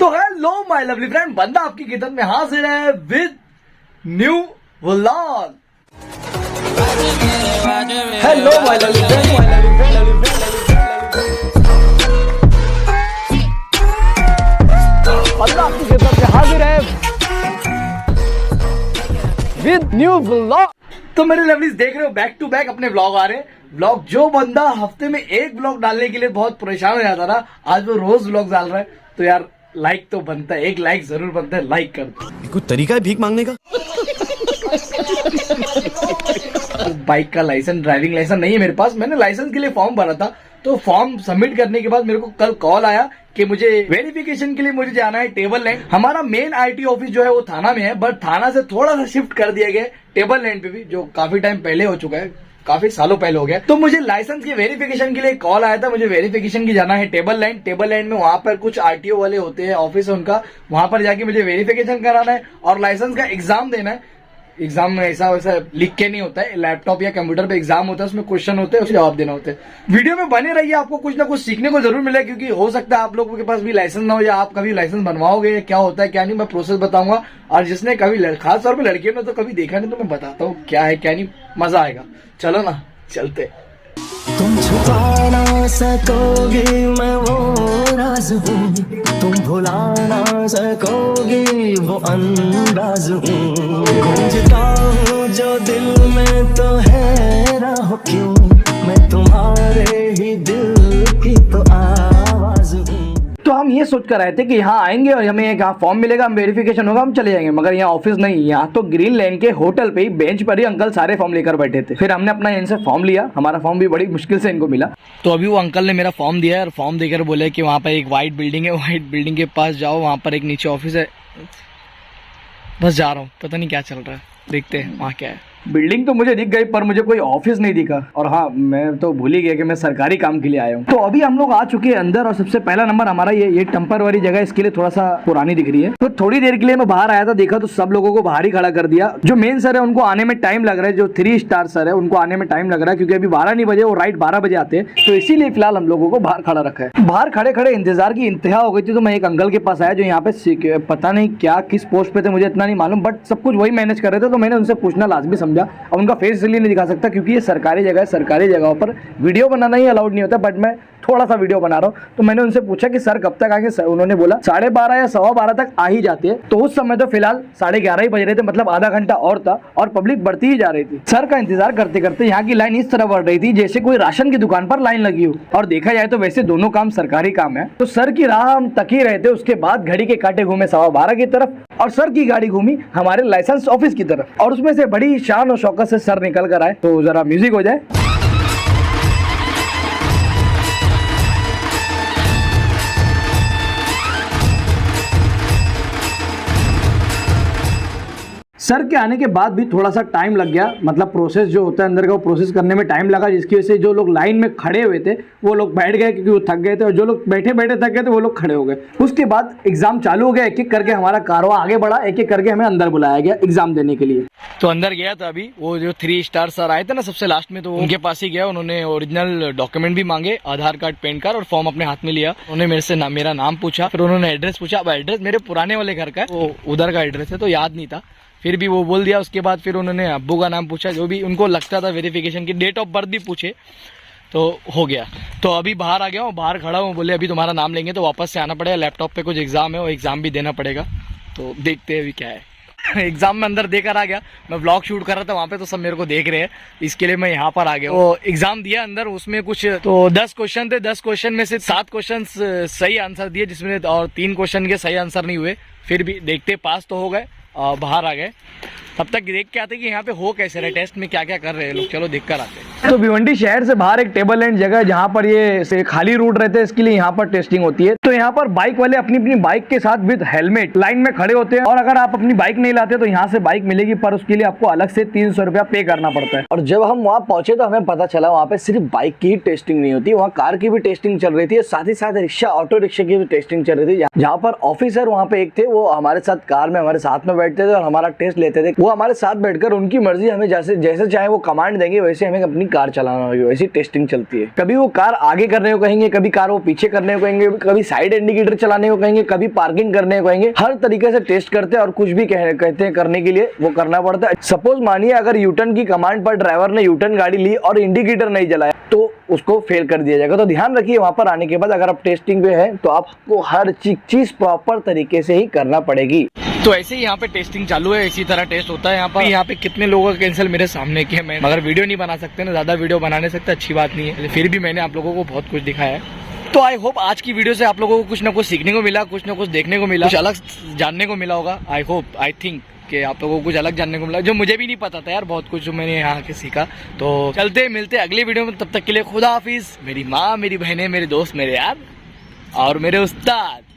तो hello my lovely friend, बंदा आपकी खिदमत में हाजिर है with new vlog. Hello my lovely friend, बंदा आपकी खिदमत में हाजिर है विद न्यू व्लॉग। तो मेरे लवलीज देख रहे हो, बैक टू बैक अपने व्लॉग आ रहे हैं। व्लॉग जो बंदा हफ्ते में एक व्लॉग डालने के लिए बहुत परेशान हो जाता था, आज वो रोज व्लॉग डाल रहा है। तो यार लाइक तो बनता है, एक लाइक जरूर बनता है, लाइक कर दो। कोई तरीका है भीख मांगने का? बाइक का लाइसेंस, ड्राइविंग लाइसेंस नहीं है मेरे पास। मैंने लाइसेंस के लिए फॉर्म भरा था, तो फॉर्म सबमिट करने के बाद मेरे को कल कॉल आया कि मुझे वेरिफिकेशन के लिए मुझे जाना है टेबल लैंड। हमारा मेन आईटी ऑफिस जो है वो थाना में है, बट थाना से थोड़ा सा शिफ्ट कर दिया गया टेबल लैंड पे भी, जो काफी टाइम पहले हो चुका है, काफी सालों पहले हो गया। तो मुझे लाइसेंस के वेरिफिकेशन के लिए कॉल आया था। मुझे वेरिफिकेशन की जाना है टेबल लैंड। टेबल लैंड में वहां पर कुछ आरटीओ वाले होते हैं, ऑफिस है उनका, वहां पर जाके मुझे वेरिफिकेशन कराना है और लाइसेंस का एग्जाम देना है। एग्जाम में ऐसा वैसा लिख के नहीं होता है, लैपटॉप या कंप्यूटर पे एग्जाम होता है, उसमें क्वेश्चन होते हैं, उसके जवाब देना होते हैं। वीडियो में बने रहिए, आपको कुछ ना कुछ सीखने को जरूर मिले, क्योंकि हो सकता है आप लोगों के पास भी लाइसेंस ना हो, या आप कभी लाइसेंस बनवाओगे, क्या होता है क्या नहीं, मैं प्रोसेस बताऊंगा। और जिसने कभी, खास तौर पर लड़कियों ने तो कभी देखा नहीं, तो मैं बताता हूँ क्या है क्या नहीं, मजा आएगा। चलो ना, चलते। तुम छुपा ना सकोगे मैं वो राज हूँ, तुम भुला ना सकोगे वो अंदाज हूँ। गूंजता हूँ जो दिल में तो है राह क्यों, मैं तुम्हारे ही दिल की तो आवाज हूँ। तो हम ये सोच कर आए थे कि यहाँ आएंगे और हमें यहाँ फॉर्म मिलेगा, हम वेरिफिकेशन होगा, हम चले जाएंगे। मगर यहाँ ऑफिस नहीं, यहाँ तो ग्रीन लैंड के होटल पे ही बेंच पर ही अंकल सारे फॉर्म लेकर बैठे थे। फिर हमने अपना इनसे फॉर्म लिया, हमारा फॉर्म भी बड़ी मुश्किल से इनको मिला। तो अभी वो अंकल ने मेरा फॉर्म दिया है और फॉर्म देकर बोले कि वहाँ पर एक व्हाइट बिल्डिंग है, व्हाइट बिल्डिंग के पास जाओ, वहाँ पर एक नीचे ऑफिस है। बस जा रहा हूँ, पता नहीं क्या चल रहा है, देखते हैं वहाँ क्या है। बिल्डिंग तो मुझे दिख गई, पर मुझे कोई ऑफिस नहीं दिखा। और हाँ, मैं तो भूल ही गया कि मैं सरकारी काम के लिए आया हूँ। तो अभी हम लोग आ चुके हैं अंदर, और सबसे पहला नंबर हमारा ये टेम्पररी जगह, इसके लिए थोड़ा सा पुरानी दिख रही है। तो थोड़ी देर के लिए मैं बाहर आया था, देखा तो सब लोगों को बाहर ही खड़ा कर दिया। जो मेन सर है उनको आने में टाइम लग रहा है, जो 3 स्टार सर है उनको आने में टाइम लग रहा है, क्योंकि अभी 12 नहीं बजे, वो राइट 12 बजे आते हैं। तो इसीलिए फिलहाल हम लोगों को बाहर खड़ा रखा है। बाहर खड़े खड़े इंतजार की इंतहा हो गई थी। तो मैं एक अंकल के पास आया जो यहाँ पे पता नहीं क्या किस पोस्ट पे थे, मुझे इतना नहीं मालूम, बट सब कुछ वही मैनेज कर रहे थे। तो मैंने उनसे पूछना लाजमी समझा। और उनका फेस इसलिए नहीं दिखा सकता क्योंकि ये सरकारी जगह है, सरकारी जगहों पर वीडियो बनाना ही अलाउड नहीं होता, बट मैं थोड़ा सा वीडियो बना रहा हूँ। तो मैंने उनसे पूछा कि सर कब तक आएंगे। सर उन्होंने बोला 12:30 या 12:15 तक आ ही जाते हैं। तो उस समय तो फिलहाल 11:30 ही बज रहे थे, मतलब आधा घंटा और था, और पब्लिक बढ़ती ही जा रही थी। सर का इंतजार करते करते यहाँ की लाइन इस तरह बढ़ रही थी जैसे कोई राशन की दुकान पर लाइन लगी हो। और देखा जाए तो वैसे दोनों काम सरकारी काम है। तो सर की राह हम तक ही रहे थे। उसके बाद घड़ी के कांटे घूमे 12:15 की तरफ, और सर की गाड़ी घूमी हमारे लाइसेंस ऑफिस की तरफ, और उसमें से बड़ी शान और शौकत से सर निकल कर आए। तो जरा म्यूजिक हो जाए। सर के आने के बाद भी थोड़ा सा टाइम लग गया, मतलब प्रोसेस जो होता है अंदर का, वो प्रोसेस करने में टाइम लगा, जिसकी वजह से जो लोग लाइन में खड़े हुए थे वो लोग बैठ गए क्योंकि वो थक गए थे, और जो लोग बैठे बैठे थक गए थे वो लोग खड़े हो गए। उसके बाद एग्जाम चालू हो गया, एक एक करके हमारा कारवां आगे बढ़ा, एक एक करके हमें अंदर बुलाया गया एग्जाम देने के लिए। तो अंदर गया था अभी, वो जो 3 स्टार सर आए थे ना सबसे लास्ट में, तो उनके पास ही गया। उन्होंने ओरिजिनल डॉक्यूमेंट भी मांगे, आधार कार्ड, पैन कार्ड, और फॉर्म अपने हाथ में लिया। उन्होंने मेरे से मेरा नाम पूछा, फिर उन्होंने एड्रेस पूछा। अब एड्रेस मेरे पुराने वाले घर का है, वो उधर का एड्रेस है, तो याद नहीं था, फिर भी वो बोल दिया। उसके बाद फिर उन्होंने अब्बू का नाम पूछा, जो भी उनको लगता था वेरिफिकेशन की, डेट ऑफ बर्थ भी पूछे, तो हो गया। तो अभी बाहर आ गया हूँ, बाहर खड़ा हूँ। बोले अभी तुम्हारा नाम लेंगे तो वापस से आना पड़ेगा, लैपटॉप पे कुछ एग्जाम है, वो एग्जाम भी देना पड़ेगा। तो देखते हैं अभी क्या है। एग्जाम में अंदर देकर आ गया, मैं व्लॉग शूट कर रहा था वहाँ पे, तो सब मेरे को देख रहे हैं, इसके लिए मैं यहाँ पर आ गया। तो एग्जाम दिया अंदर, उसमें कुछ तो 10 क्वेश्चन थे। 10 क्वेश्चन में से 7 क्वेश्चन सही आंसर दिए, जिसमें और 3 क्वेश्चन के सही आंसर नहीं हुए। फिर भी देखते, पास तो हो गए, बाहर आ गए। तब तक देख के आते कि यहाँ पे हो कैसे रहे, टेस्ट में क्या क्या कर रहे हैं लोग। चलो देख कर आते हैं। तो भिवंडी शहर से बाहर एक टेबल लैंड जगह है, जहाँ पर ये खाली रूट रहते हैं, इसके लिए यहाँ पर टेस्टिंग होती है। तो यहाँ पर बाइक वाले अपनी अपनी बाइक के साथ विद हेलमेट लाइन में खड़े होते हैं, और अगर आप अपनी बाइक नहीं लाते तो यहाँ से बाइक मिलेगी, पर उसके लिए आपको अलग से 300 रुपया पे करना पड़ता है। और जब हम वहाँ पहुंचे तो हमें पता चला वहाँ पे सिर्फ बाइक की ही टेस्टिंग नहीं होती, वहाँ कार की भी टेस्टिंग चल रही थी, साथ ही साथ रिक्शा, ऑटो रिक्शा की भी टेस्टिंग चल रही थी। जहाँ पर ऑफिसर वहाँ पे एक थे, वो हमारे साथ कार में हमारे साथ में बैठते थे और हमारा टेस्ट लेते थे। वो हमारे साथ बैठकर उनकी मर्जी, हमें जैसे जैसे चाहे वो कमांड देंगे वैसे हमें अपनी कार चलाना होगी, वैसी टेस्टिंग चलती है। कभी वो कार आगे करने को कहेंगे, कभी कार वो पीछे करने को कहेंगे, कभी साइड इंडिकेटर चलाने को कहेंगे, कभी पार्किंग करने को कहेंगे। हर तरीके से टेस्ट करते हैं और कुछ भी कहते हैं करने के लिए वो करना पड़ता है। सपोज मानिए अगर यूटर्न की कमांड पर ड्राइवर ने यूटर्न गाड़ी ली और इंडिकेटर नहीं जलाया तो उसको फेल कर दिया जाएगा। तो ध्यान रखिए वहां पर आने के बाद अगर आप टेस्टिंग पे हैं तो आपको हर चीज प्रॉपर तरीके से ही करना पड़ेगी। तो ऐसे ही यहाँ पे टेस्टिंग चालू है, इसी तरह टेस्ट होता है यहाँ पे कितने लोगों का कैंसिल मेरे सामने किया। मैं मगर वीडियो नहीं बना सकते ना, ज्यादा वीडियो बना नहीं सकते, अच्छी बात नहीं है, फिर भी मैंने आप लोगों को बहुत कुछ दिखाया है। तो आई होप आज की वीडियो से आप लोगों को कुछ ना कुछ सीखने को मिला, कुछ ना कुछ देखने को मिला, कुछ अलग जानने को मिला होगा। आई थिंक कि आप लोगों को कुछ अलग जानने को मिला, जो मुझे भी नहीं पता था यार, बहुत कुछ जो मैंने यहाँ के सीखा। तो चलते मिलते अगली वीडियो में, तब तक के लिए खुदा हाफिज। मेरी माँ, मेरी बहनें, मेरे दोस्त, मेरे यार और मेरे उस्ताद।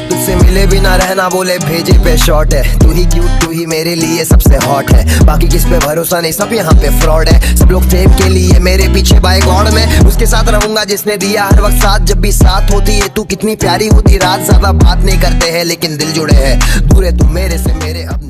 तुझसे मिले बिना रहना बोले भेजे पे शॉर्ट है, तू ही क्यूट, तू ही मेरे लिए सबसे हॉट है, बाकी किस पे भरोसा नहीं, सब यहाँ पे फ्रॉड है। सब लोग फेम के लिए मेरे पीछे बाय गॉड, में उसके साथ रहूंगा जिसने दिया हर वक्त साथ। जब भी साथ होती है तू कितनी प्यारी होती, रात ज्यादा बात नहीं करते हैं लेकिन दिल जुड़े हैं, दूर है तू मेरे से, मेरे अब